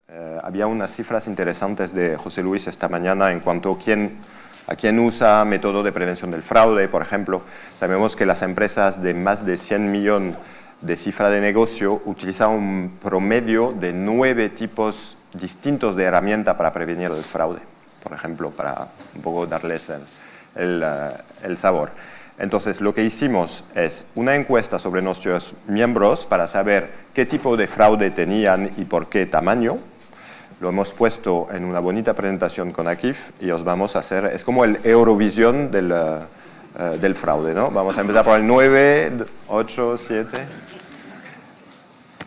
Había unas cifras interesantes de José Luis esta mañana en cuanto a quién usa método de prevención del fraude, por ejemplo. Sabemos que las empresas de más de 100 millones de cifra de negocio utilizan un promedio de 9 tipos distintos de herramientas para prevenir el fraude, por ejemplo, para un poco darles el sabor. Entonces, lo que hicimos es una encuesta sobre nuestros miembros para saber qué tipo de fraude tenían y por qué tamaño. Lo hemos puesto en una bonita presentación con Akif y os vamos a hacer, es como el Eurovisión del fraude, ¿no? Vamos a empezar por el 9, 8, 7.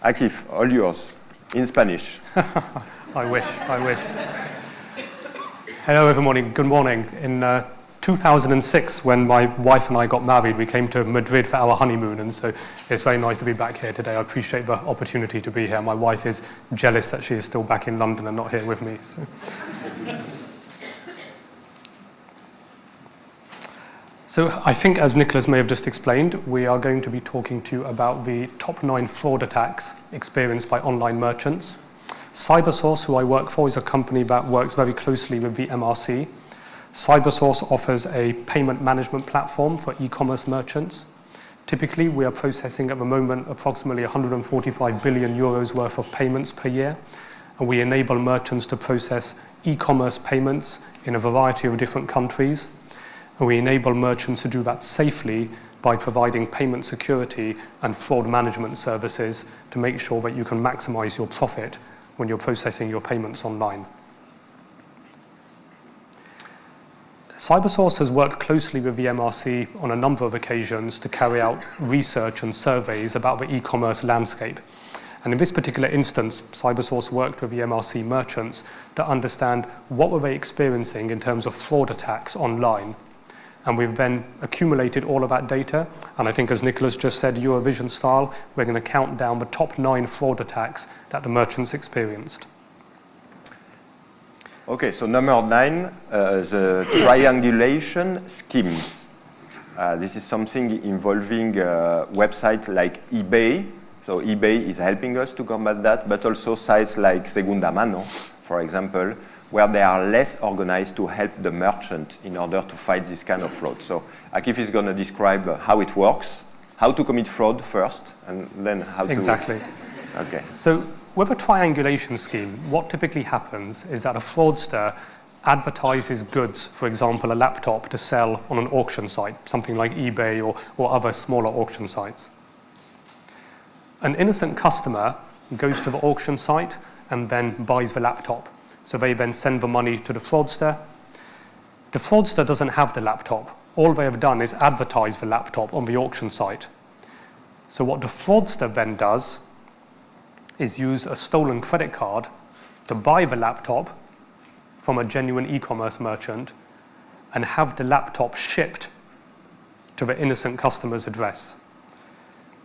Akif, all yours, in Spanish. I wish. Hello everyone, good morning. In 2006, when my wife and I got married, we came to Madrid for our honeymoon, and so it's very nice to be back here today. I appreciate the opportunity to be here. My wife is jealous that she is still back in London and not here with me. So I think, as Nicholas may have just explained, we are going to be talking to you about the top 9 fraud attacks experienced by online merchants. CyberSource, who I work for, is a company that works very closely with the MRC. CyberSource offers a payment management platform for e-commerce merchants. Typically, we are processing at the moment approximately 145 billion euros worth of payments per year, and we enable merchants to process e-commerce payments in a variety of different countries. And we enable merchants to do that safely by providing payment security and fraud management services to make sure that you can maximize your profit when you're processing your payments online. CyberSource has worked closely with the MRC on a number of occasions to carry out research and surveys about the e-commerce landscape. And in this particular instance, CyberSource worked with the MRC merchants to understand what were they experiencing in terms of fraud attacks online. And we've then accumulated all of that data. And I think, as Nicholas just said, Eurovision style, we're going to count down the top 9 fraud attacks that the merchants experienced. Okay, so number 9, the triangulation schemes. This is something involving websites like eBay. So eBay is helping us to combat that, but also sites like Segunda Mano, for example, where they are less organized to help the merchant in order to fight this kind of fraud. So Akif is going to describe how it works, how to commit fraud first, and then how to... Exactly. Okay. So with a triangulation scheme, what typically happens is that a fraudster advertises goods, for example, a laptop, to sell on an auction site, something like eBay or other smaller auction sites. An innocent customer goes to the auction site and then buys the laptop. So they then send the money to the fraudster. The fraudster doesn't have the laptop. All they have done is advertise the laptop on the auction site. So what the fraudster then does is use a stolen credit card to buy the laptop from a genuine e-commerce merchant and have the laptop shipped to the innocent customer's address.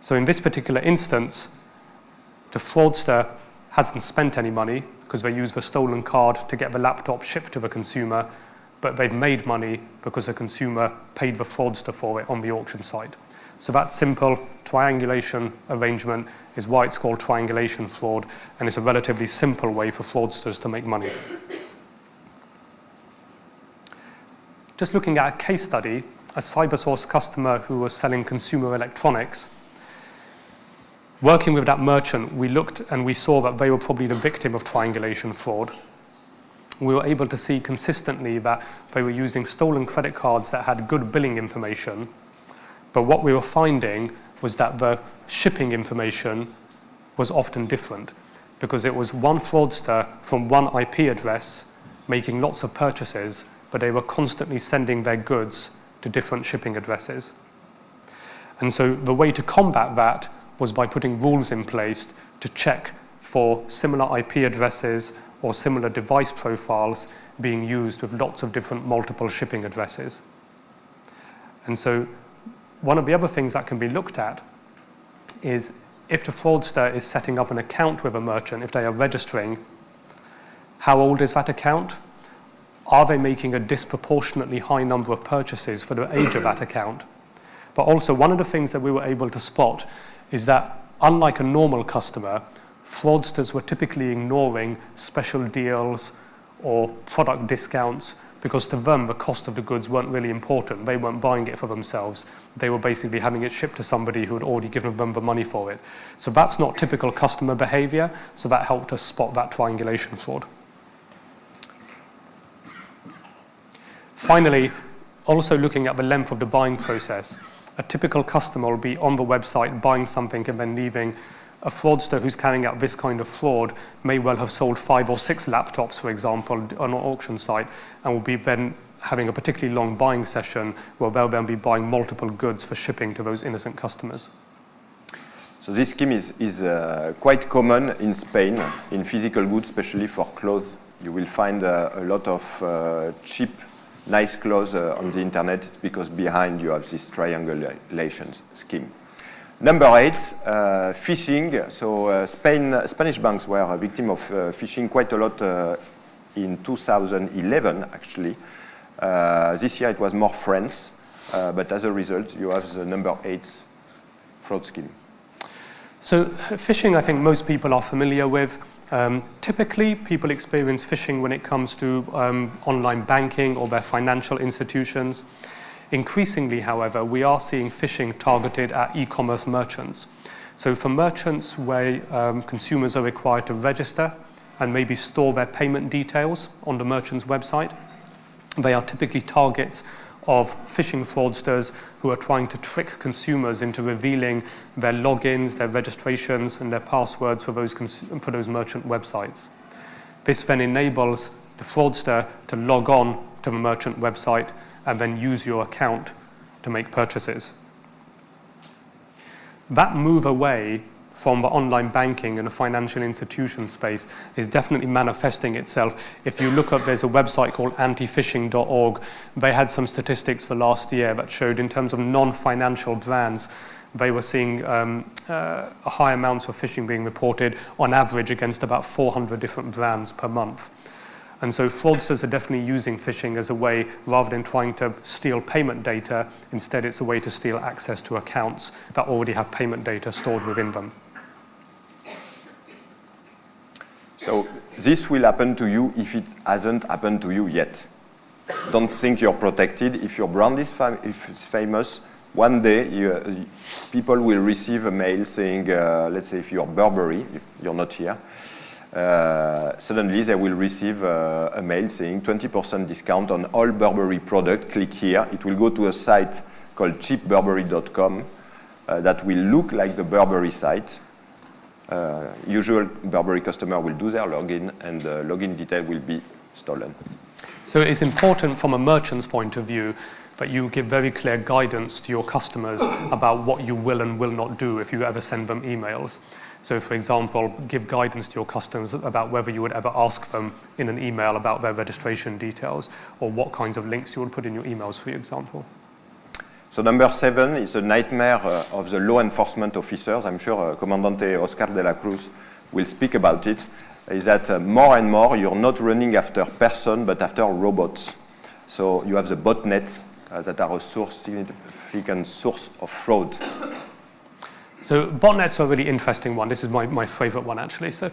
So in this particular instance, the fraudster hasn't spent any money because they used the stolen card to get the laptop shipped to the consumer, but they've made money because the consumer paid the fraudster for it on the auction site. So that simple triangulation arrangement is why it's called triangulation fraud, and it's a relatively simple way for fraudsters to make money. Just looking at a case study, a CyberSource customer who was selling consumer electronics. Working with that merchant, we looked and we saw that they were probably the victim of triangulation fraud. We were able to see consistently that they were using stolen credit cards that had good billing information, but what we were finding was that the shipping information was often different because it was one fraudster from one IP address making lots of purchases, but they were constantly sending their goods to different shipping addresses. And so the way to combat that was by putting rules in place to check for similar IP addresses or similar device profiles being used with lots of different multiple shipping addresses. And so one of the other things that can be looked at is if the fraudster is setting up an account with a merchant, if they are registering, how old is that account? Are they making a disproportionately high number of purchases for the age of that account? But also one of the things that we were able to spot is that unlike a normal customer fraudsters were typically ignoring special deals or product discounts because to them the cost of the goods weren't really important. They weren't buying it for themselves. They were basically having it shipped to somebody who had already given them the money for it. So that's not typical customer behavior, so that helped us spot that triangulation fraud. Finally, also looking at the length of the buying process, a typical customer will be on the website buying something and then leaving. A fraudster who's carrying out this kind of fraud may well have sold 5 or 6 laptops, for example, on an auction site, and will be then having a particularly long buying session where they'll then be buying multiple goods for shipping to those innocent customers. So this scheme is quite common in Spain, in physical goods, especially for clothes. You will find a lot of cheap, nice clothes on the internet. It's because behind you have this triangulation scheme. Number 8, phishing. So Spanish banks were a victim of phishing quite a lot in 2011, actually. This year it was more France, but as a result, you have the number 8 fraud scheme. So phishing, I think most people are familiar with. Typically, people experience phishing when it comes to online banking or their financial institutions. Increasingly, however, we are seeing phishing targeted at e-commerce merchants. So for merchants where consumers are required to register and maybe store their payment details on the merchant's website, they are typically targets of phishing fraudsters who are trying to trick consumers into revealing their logins, their registrations, and their passwords for those merchant websites. This then enables the fraudster to log on to the merchant website and then use your account to make purchases. That move away from the online banking and the financial institution space is definitely manifesting itself. If you look up, there's a website called antifishing.org. They had some statistics for last year that showed in terms of non-financial brands, they were seeing high amounts of phishing being reported on average against about 400 different brands per month. And so fraudsters are definitely using phishing as a way, rather than trying to steal payment data, instead it's a way to steal access to accounts that already have payment data stored within them. So this will happen to you if it hasn't happened to you yet. Don't think you're protected. If your brand is if it's famous, one day people will receive a mail saying, let's say if you're Burberry, you're not here, suddenly they will receive a mail saying 20% discount on all Burberry product. Click here. It will go to a site called cheapburberry.com that will look like the Burberry site. Usual Burberry customer will do their login and the login detail will be stolen. So it's important from a merchant's point of view that you give very clear guidance to your customers about what you will and will not do if you ever send them emails. So for example, give guidance to your customers about whether you would ever ask them in an email about their registration details or what kinds of links you would put in your emails, for example. So number 7 is a nightmare of the law enforcement officers. I'm sure Comandante Oscar de la Cruz will speak about it. Is that more and more you're not running after person but after robots. So you have the botnets that are a significant source of fraud. So botnets are a really interesting one. This is my favorite one, actually. So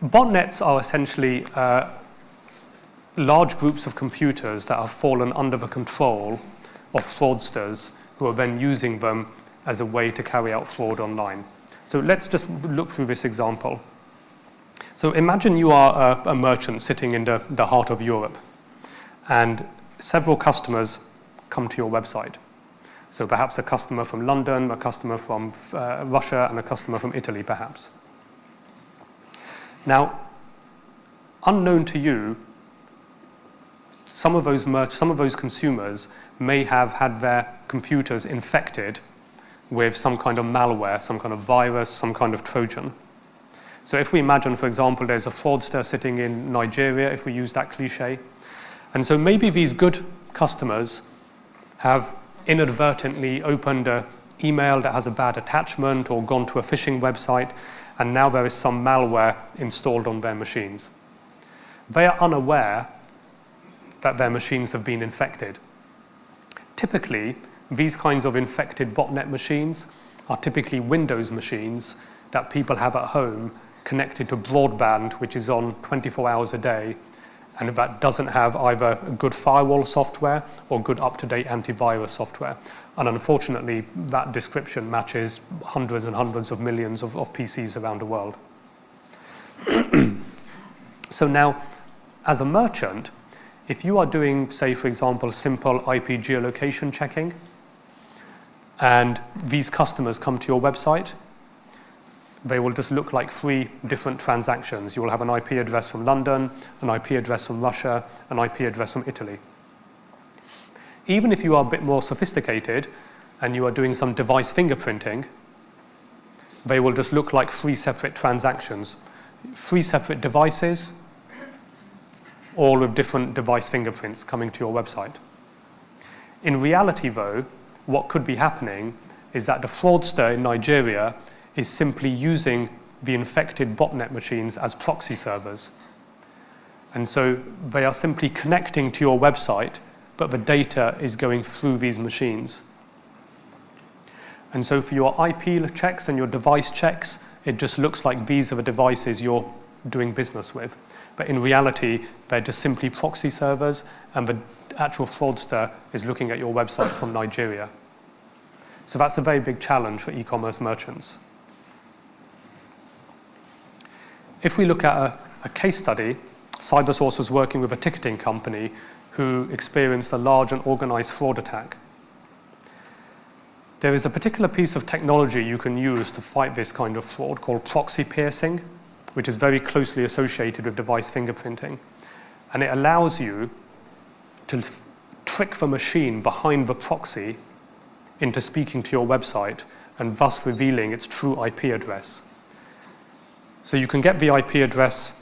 botnets are essentially large groups of computers that have fallen under the control of fraudsters who are then using them as a way to carry out fraud online. So let's just look through this example. So imagine you are a merchant sitting in the heart of Europe, and several customers come to your website. So perhaps a customer from London, a customer from Russia, and a customer from Italy, perhaps. Now, unknown to you, some of those consumers may have had their computers infected with some kind of malware, some kind of virus, some kind of Trojan. So if we imagine, for example, there's a fraudster sitting in Nigeria, if we use that cliche, and so maybe these good customers have inadvertently opened an email that has a bad attachment or gone to a phishing website, and now there is some malware installed on their machines. They are unaware that their machines have been infected. Typically, these kinds of infected botnet machines are typically Windows machines that people have at home connected to broadband, which is on 24 hours a day, and that doesn't have either good firewall software or good up-to-date antivirus software. And unfortunately, that description matches hundreds and hundreds of millions of PCs around the world. So now, as a merchant, if you are doing, say, for example, simple IP geolocation checking, and these customers come to your website, they will just look like 3 different transactions. You will have an IP address from London, an IP address from Russia, an IP address from Italy. Even if you are a bit more sophisticated and you are doing some device fingerprinting, they will just look like 3 separate transactions, 3 separate devices, all with different device fingerprints coming to your website. In reality, though, what could be happening is that the fraudster in Nigeria is simply using the infected botnet machines as proxy servers. And so they are simply connecting to your website, but the data is going through these machines. And so for your IP checks and your device checks, it just looks like these are the devices you're doing business with. But in reality, they're just simply proxy servers, and the actual fraudster is looking at your website from Nigeria. So that's a very big challenge for e-commerce merchants. If we look at a case study, CyberSource was working with a ticketing company who experienced a large and organized fraud attack. There is a particular piece of technology you can use to fight this kind of fraud called proxy piercing, which is very closely associated with device fingerprinting. And it allows you to trick the machine behind the proxy into speaking to your website and thus revealing its true IP address. So you can get the IP address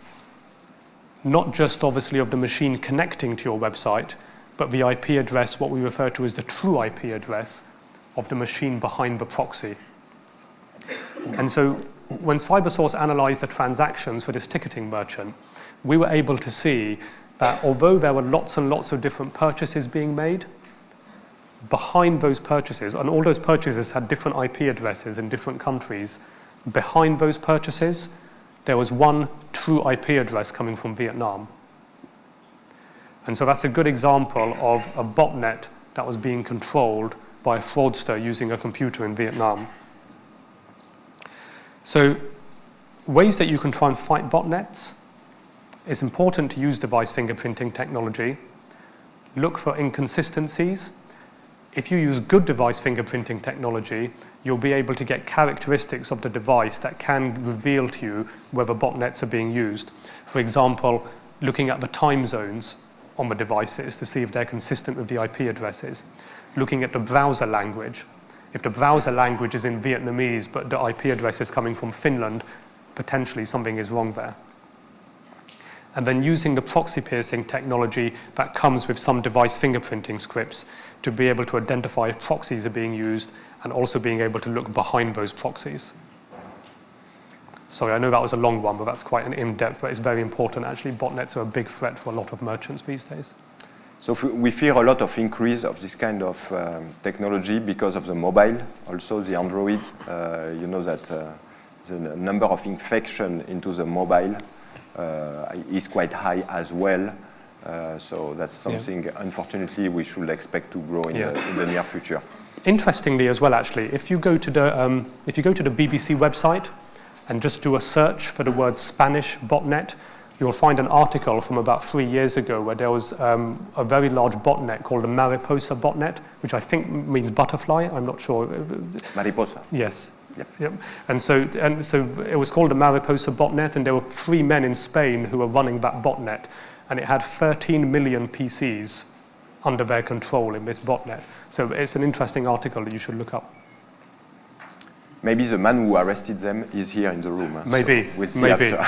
not just obviously of the machine connecting to your website, but the IP address, what we refer to as the true IP address of the machine behind the proxy. And so when CyberSource analyzed the transactions for this ticketing merchant, we were able to see that although there were lots and lots of different purchases being made, behind those purchases, and all those purchases had different IP addresses in different countries, behind those purchases, there was one true IP address coming from Vietnam. And so that's a good example of a botnet that was being controlled by a fraudster using a computer in Vietnam. So ways that you can try and fight botnets: it's important to use device fingerprinting technology. Look for inconsistencies. If you use good device fingerprinting technology, you'll be able to get characteristics of the device that can reveal to you whether botnets are being used. For example, looking at the time zones on the devices to see if they're consistent with the IP addresses. Looking at the browser language. If the browser language is in Vietnamese but the IP address is coming from Finland, potentially something is wrong there. And then using the proxy piercing technology that comes with some device fingerprinting scripts to be able to identify if proxies are being used and also being able to look behind those proxies. Sorry, I know that was a long one, but that's quite an in-depth, but it's very important. Actually, botnets are a big threat for a lot of merchants these days. So we fear a lot of increase of this kind of technology because of the mobile, also the Android. You know that the number of infection into the mobile is quite high as well. So that's something, unfortunately, we should expect to grow in the near future. Interestingly, as well, actually, if you go to the BBC website and just do a search for the word Spanish botnet, you'll find an article from about 3 years ago where there was a very large botnet called a Mariposa botnet, which I think means butterfly. I'm not sure. Mariposa. Yes. Yep. And so it was called a Mariposa botnet, and there were 3 men in Spain who were running that botnet, and it had 13 million PCs under their control in this botnet. So it's an interesting article that you should look up. Maybe the man who arrested them is here in the room. Maybe. So we'll see after.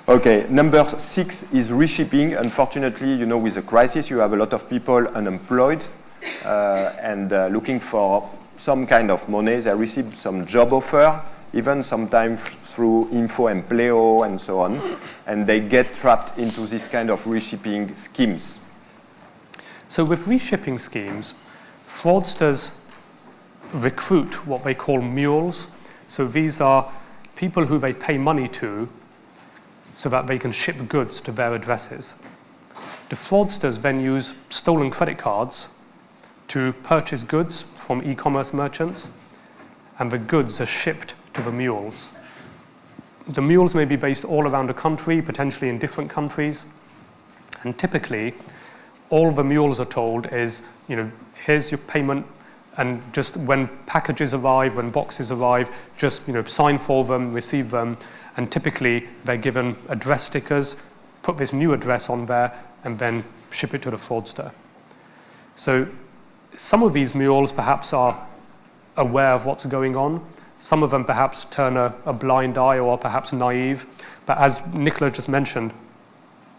Okay, number 6 is reshipping. Unfortunately, you know, with the crisis, you have a lot of people unemployed and looking for some kind of money. They receive some job offer, even sometimes through Info Empleo and so on, and they get trapped into this kind of reshipping schemes. So with reshipping schemes, fraudsters recruit what they call mules. So these are people who they pay money to so that they can ship goods to their addresses. The fraudsters then use stolen credit cards to purchase goods from e-commerce merchants, and the goods are shipped to the mules. The mules may be based all around the country, potentially in different countries, and typically all the mules are told is, here's your payment, and just when packages arrive, when boxes arrive, just sign for them, receive them, and typically they're given address stickers, put this new address on there, and then ship it to the fraudster. So some of these mules perhaps are aware of what's going on. Some of them perhaps turn a blind eye or are perhaps naive. But as Nicola just mentioned,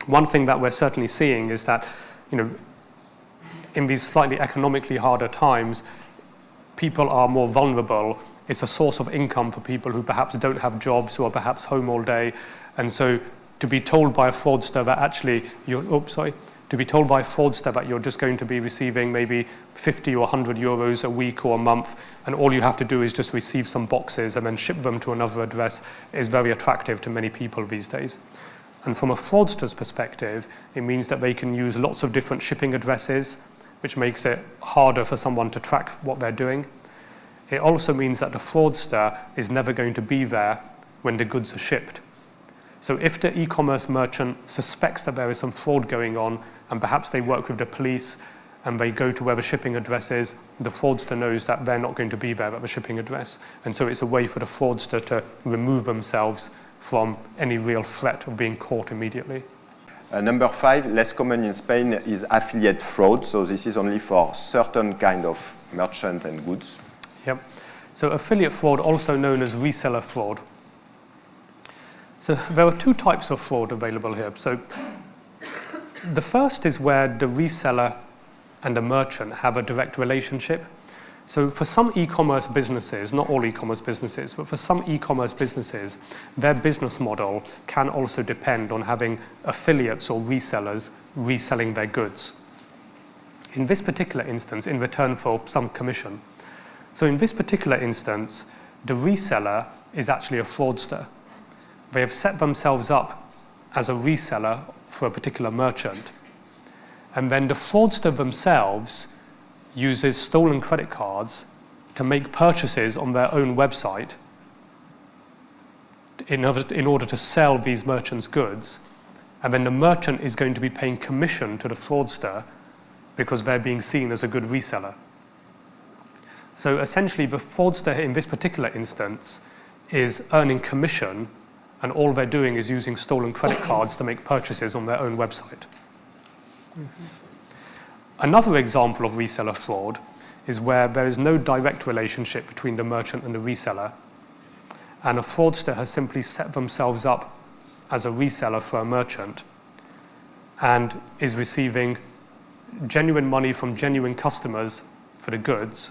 one thing that we're certainly seeing is that, in these slightly economically harder times, people are more vulnerable. It's a source of income for people who perhaps don't have jobs, who are perhaps home all day. And so to be told by a fraudster that actually to be told by a fraudster that you're just going to be receiving maybe 50 or 100 euros a week or a month, and all you have to do is just receive some boxes and then ship them to another address, is very attractive to many people these days. And from a fraudster's perspective, it means that they can use lots of different shipping addresses, which makes it harder for someone to track what they're doing. It also means that the fraudster is never going to be there when the goods are shipped. So if the e-commerce merchant suspects that there is some fraud going on, and perhaps they work with the police and they go to where the shipping address is, the fraudster knows that they're not going to be there at the shipping address. And so it's a way for the fraudster to remove themselves from any real threat of being caught immediately. Number 5, less common in Spain, is affiliate fraud. So this is only for certain kind of merchant and goods. Yep. So affiliate fraud, also known as reseller fraud. So there are two types of fraud available here. So the first is where the reseller and the merchant have a direct relationship. So for some e-commerce businesses, not all e-commerce businesses, but for some e-commerce businesses, their business model can also depend on having affiliates or resellers reselling their goods. In this particular instance, in return for some commission. So in this particular instance, the reseller is actually a fraudster. They have set themselves up as a reseller for a particular merchant. And then the fraudster themselves uses stolen credit cards to make purchases on their own website in order to sell these merchants' goods. And then the merchant is going to be paying commission to the fraudster because they're being seen as a good reseller. So essentially, the fraudster in this particular instance is earning commission, and all they're doing is using stolen credit cards to make purchases on their own website. Another example of reseller fraud is where there is no direct relationship between the merchant and the reseller, and a fraudster has simply set themselves up as a reseller for a merchant and is receiving genuine money from genuine customers for the goods,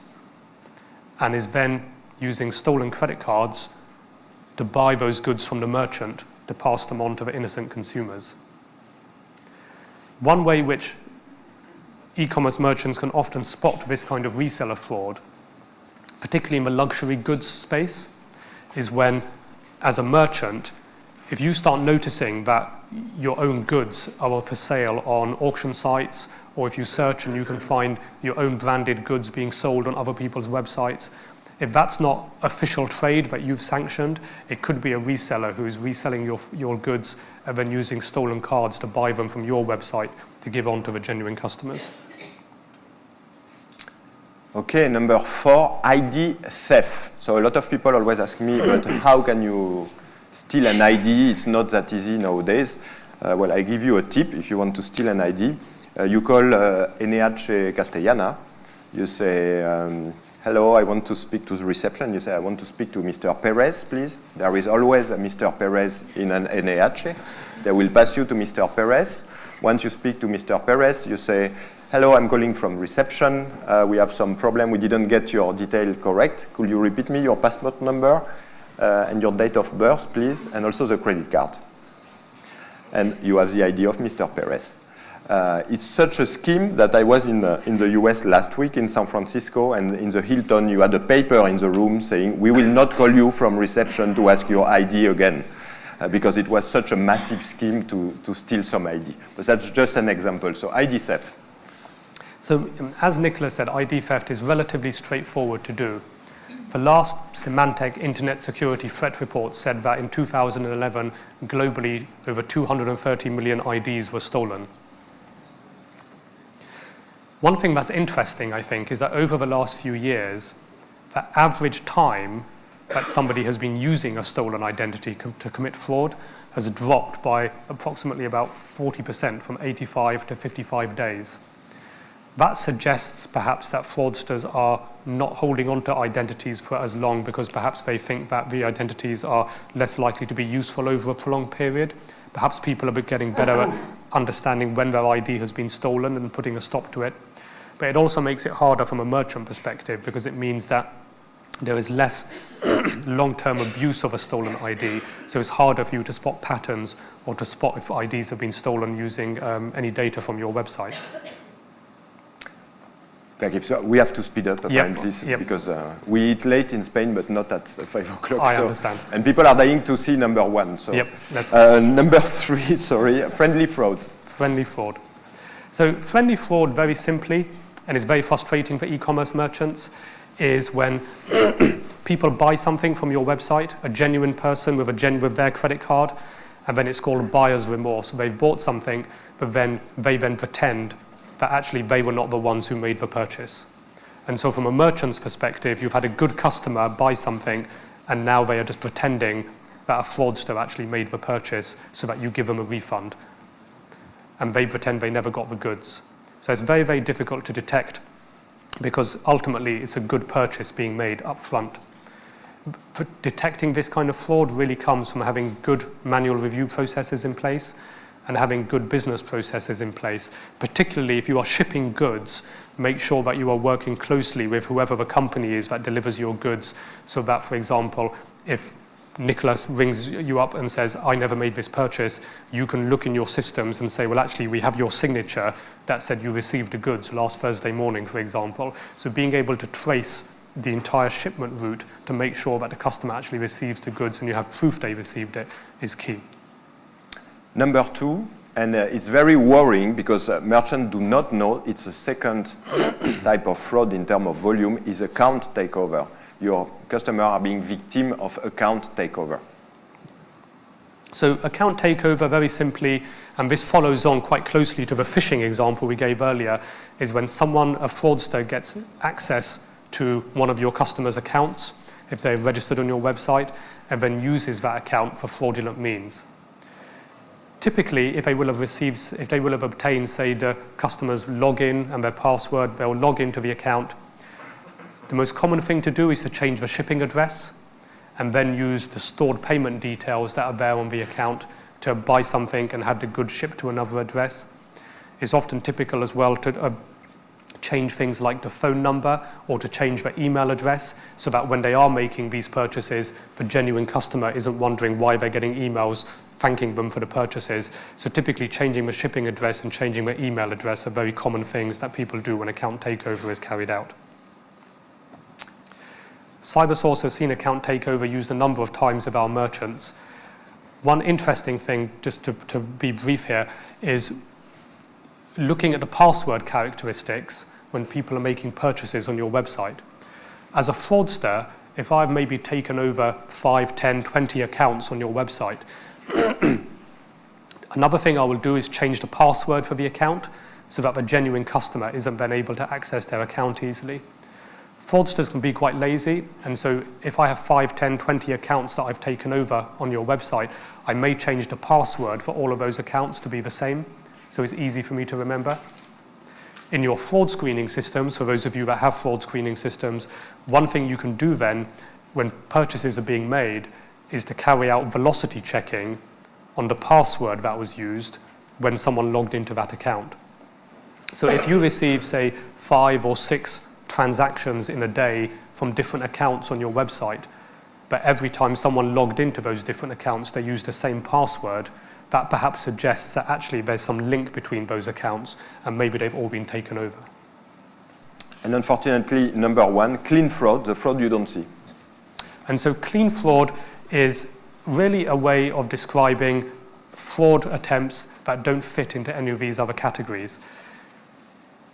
and is then using stolen credit cards to buy those goods from the merchant to pass them on to the innocent consumers. One way which e-commerce merchants can often spot this kind of reseller fraud, particularly in the luxury goods space, is when, as a merchant, if you start noticing that your own goods are for sale on auction sites, or if you search and you can find your own branded goods being sold on other people's websites, if that's not official trade that you've sanctioned, it could be a reseller who is reselling your goods and then using stolen cards to buy them from your website to give on to the genuine customers. Okay, number 4, ID theft. So a lot of people always ask me, but how can you steal an ID? It's not that easy nowadays. Well, I give you a tip. If you want to steal an ID, you call NH Castellana. You say, hello, I want to speak to the reception. You say, I want to speak to Mr. Perez, please. There is always a Mr. Perez in an NH. They will pass you to Mr. Perez. Once you speak to Mr. Perez, you say, hello, I'm calling from reception. We have some problem. We didn't get your detail correct. Could you repeat me your passport number and your date of birth, please, and also the credit card? And you have the ID of Mr. Perez. It's such a scheme that I was in the US last week in San Francisco, and in the Hilton you had a paper in the room saying, "We will not call you from reception to ask your ID again," because it was such a massive scheme to steal some ID. But that's just an example. So ID theft. So as Nicolas said, ID theft is relatively straightforward to do. The last Symantec Internet Security Threat Report said that in 2011, globally, over 230 million IDs were stolen. One thing that's interesting, I think, is that over the last few years, the average time that somebody has been using a stolen identity to commit fraud has dropped by approximately about 40%, from 85 to 55 days. That suggests perhaps that fraudsters are not holding on to identities for as long because perhaps they think that the identities are less likely to be useful over a prolonged period. Perhaps people are getting better at understanding when their ID has been stolen and putting a stop to it. But it also makes it harder from a merchant perspective because it means that there is less long-term abuse of a stolen ID, so it's harder for you to spot patterns or to spot if IDs have been stolen using any data from your websites. Akif, so we have to speed up apparently because we eat late in Spain, but not at 5 o'clock. I understand. And people are dying to see number one. So number 3, sorry, friendly fraud. Friendly fraud. So friendly fraud, very simply, and it's very frustrating for e-commerce merchants, is when people buy something from your website, a genuine person with their credit card, and then it's called buyer's remorse. They've bought something, but then they pretend that actually they were not the ones who made the purchase. And so from a merchant's perspective, you've had a good customer buy something, and now they are just pretending that a fraudster actually made the purchase so that you give them a refund. And they pretend they never got the goods. So it's very, very difficult to detect because ultimately it's a good purchase being made up front. Detecting this kind of fraud really comes from having good manual review processes in place and having good business processes in place. Particularly if you are shipping goods, make sure that you are working closely with whoever the company is that delivers your goods, so that, for example, if Nicolas rings you up and says, "I never made this purchase," you can look in your systems and say, well, actually, we have your signature that said you received the goods last Thursday morning, for example. So being able to trace the entire shipment route to make sure that the customer actually receives the goods and you have proof they received it is key. Number 2, and it's very worrying because merchants do not know it's a second type of fraud in terms of volume, is account takeover. Your customers are being victim of account takeover. So account takeover, very simply, and this follows on quite closely to the phishing example we gave earlier, is when a fraudster gets access to one of your customers' accounts, if they're registered on your website, and then uses that account for fraudulent means. Typically, if they will have obtained, say, the customer's login and their password, they'll log into the account. The most common thing to do is to change the shipping address and then use the stored payment details that are there on the account to buy something and have the goods shipped to another address. It's often typical as well to change things like the phone number or to change the email address so that when they are making these purchases, the genuine customer isn't wondering why they're getting emails thanking them for the purchases. So typically changing the shipping address and changing the email address are very common things that people do when account takeover is carried out. CyberSource has seen account takeover used a number of times with our merchants. One interesting thing, just to be brief here, is looking at the password characteristics when people are making purchases on your website. As a fraudster, if I've maybe taken over 5, 10, 20 accounts on your website, another thing I will do is change the password for the account so that the genuine customer isn't then able to access their account easily. Fraudsters can be quite lazy, and so if I have 5, 10, 20 accounts that I've taken over on your website, I may change the password for all of those accounts to be the same, so it's easy for me to remember. In your fraud screening systems, for those of you that have fraud screening systems, one thing you can do then, when purchases are being made, is to carry out velocity checking on the password that was used when someone logged into that account. So if you receive, say, 5 or 6 transactions in a day from different accounts on your website, but every time someone logged into those different accounts, they used the same password, that perhaps suggests that actually there's some link between those accounts and maybe they've all been taken over. And unfortunately, number one, clean fraud, the fraud you don't see. And so clean fraud is really a way of describing fraud attempts that don't fit into any of these other categories.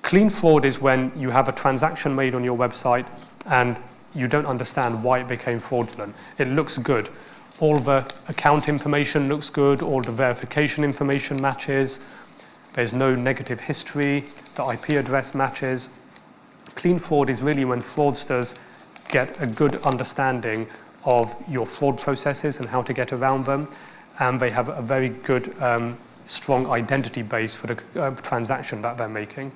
Clean fraud is when you have a transaction made on your website and you don't understand why it became fraudulent. It looks good. All the account information looks good, all the verification information matches, there's no negative history, the IP address matches. Clean fraud is really when fraudsters get a good understanding of your fraud processes and how to get around them, and they have a very good, strong identity base for the transaction that they're making.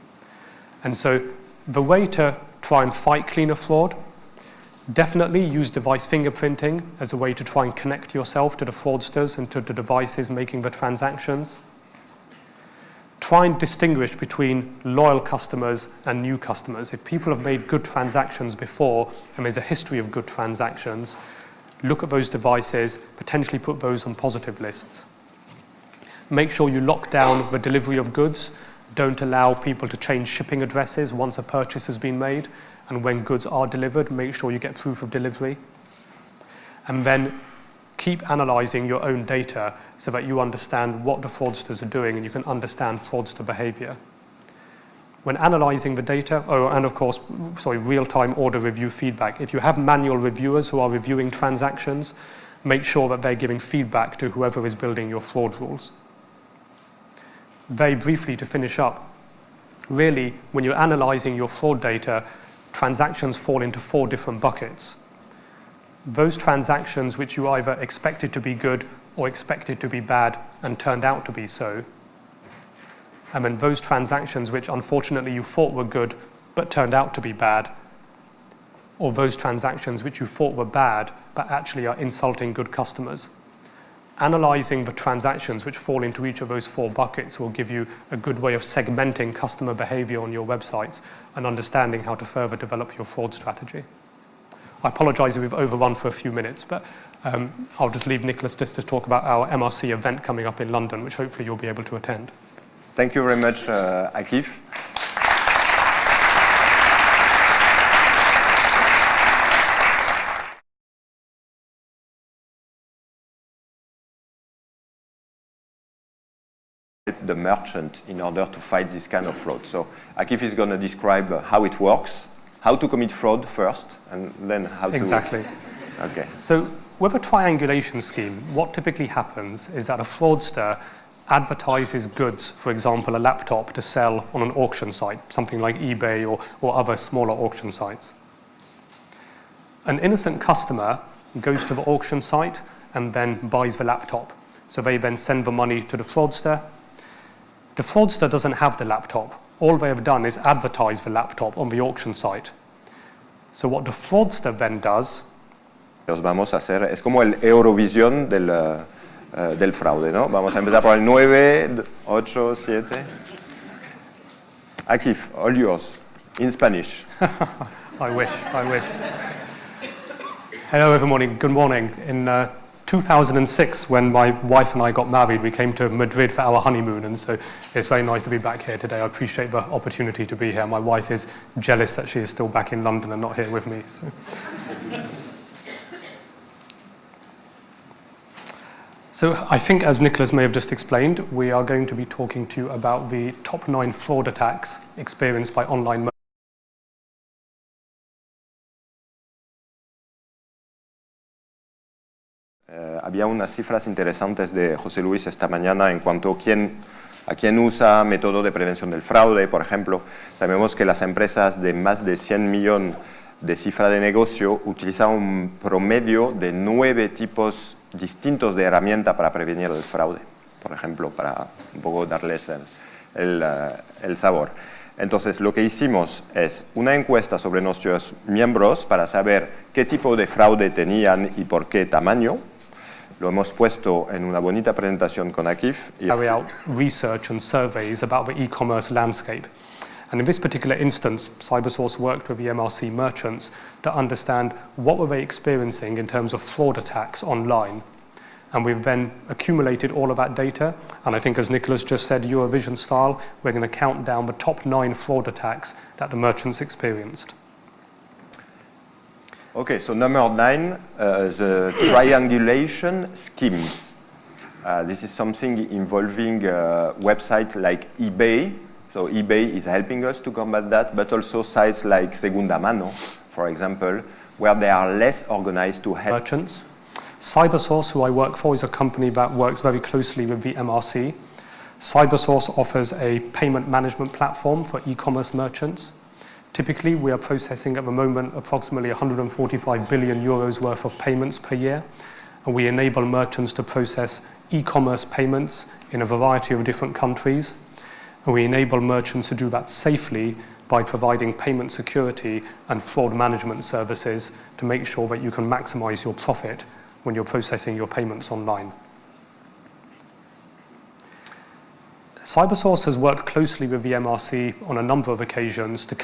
And so the way to try and fight cleaner fraud, definitely use device fingerprinting as a way to try and connect yourself to the fraudsters and to the devices making the transactions. Try and distinguish between loyal customers and new customers. If people have made good transactions before and there's a history of good transactions, look at those devices, potentially put those on positive lists. Make sure you lock down the delivery of goods. Don't allow people to change shipping addresses once a purchase has been made. And when goods are delivered, make sure you get proof of delivery. And then keep analyzing your own data so that you understand what the fraudsters are doing and you can understand fraudster behavior. When analyzing the data, and of course, real-time order review feedback. If you have manual reviewers who are reviewing transactions, make sure that they're giving feedback to whoever is building your fraud rules. Very briefly to finish up, really, when you're analyzing your fraud data, transactions fall into 4 different buckets. Those transactions which you either expected to be good or expected to be bad and turned out to be so. And then those transactions which unfortunately you thought were good but turned out to be bad. Or those transactions which you thought were bad but actually are insulting good customers. Analyzing the transactions which fall into each of those 4 buckets will give you a good way of segmenting customer behavior on your websites and understanding how to further develop your fraud strategy. I apologize if we've overrun for a few minutes, but I'll just leave Nicholas just to talk about our MRC event coming up in London, which hopefully you'll be able to attend. Thank you very much, Akif. The merchant in order to fight this kind of fraud. So Akif is going to describe how it works, how to commit fraud first, and then how to... Exactly. Okay. So with a triangulation scheme, what typically happens is that a fraudster advertises goods, for example, a laptop to sell on an auction site, something like eBay or other smaller auction sites. An innocent customer goes to the auction site and then buys the laptop. So they then send the money to the fraudster. The fraudster doesn't have the laptop. All they have done is advertise the laptop on the auction site. So what the fraudster then does... Los vamos a hacer, es como el Eurovisión del fraude, ¿no? Vamos a empezar por el 9, 8, 7. Akif, all yours, in Spanish. I wish. Hello everybody, good morning. In 2006, when my wife and I got married, we came to Madrid for our honeymoon, and so it's very nice to be back here today. I appreciate the opportunity to be here. My wife is jealous that she is still back in London and not here with me. So I think, as Nicholas may have just explained, we are going to be talking to you about the top 9 fraud attacks experienced by online merchants. Había unas cifras interesantes de José Luis esta mañana en cuanto a quién usa método de prevención del fraude, por ejemplo. Sabemos que las empresas de más de 100 millones de cifra de negocio utilizan un promedio de 9 tipos distintos de herramientas para prevenir el fraude, por ejemplo, para un poco darles el sabor. Entonces, lo que hicimos es una encuesta sobre nuestros miembros para saber qué tipo de fraude tenían y por qué tamaño. Lo hemos puesto en una bonita presentación con Akif. Carry out research and surveys about the e-commerce landscape. And in this particular instance, CyberSource worked with the MRC merchants to understand what were they experiencing in terms of fraud attacks online. And we've then accumulated all of that data. And I think, as Nicholas just said, Eurovision style, we're going to count down the top 9 fraud attacks that the merchants experienced. Okay, so number 9, the triangulation schemes. This is something involving websites like eBay. So eBay is helping us to combat that, but also sites like Segunda Mano, for example, where they are less organized to help merchants. CyberSource, who I work for, is a company that works very closely with the MRC. CyberSource offers a payment management platform for e-commerce merchants. Typically, we are processing at the moment approximately 145 billion euros worth of payments per year, and we enable merchants to process e-commerce payments in a variety of different countries, and we enable merchants to do that safely by providing payment security and fraud management services to make sure that you can maximize your profit when you're processing your payments online. CyberSource has worked closely with the MRC on a number of occasions to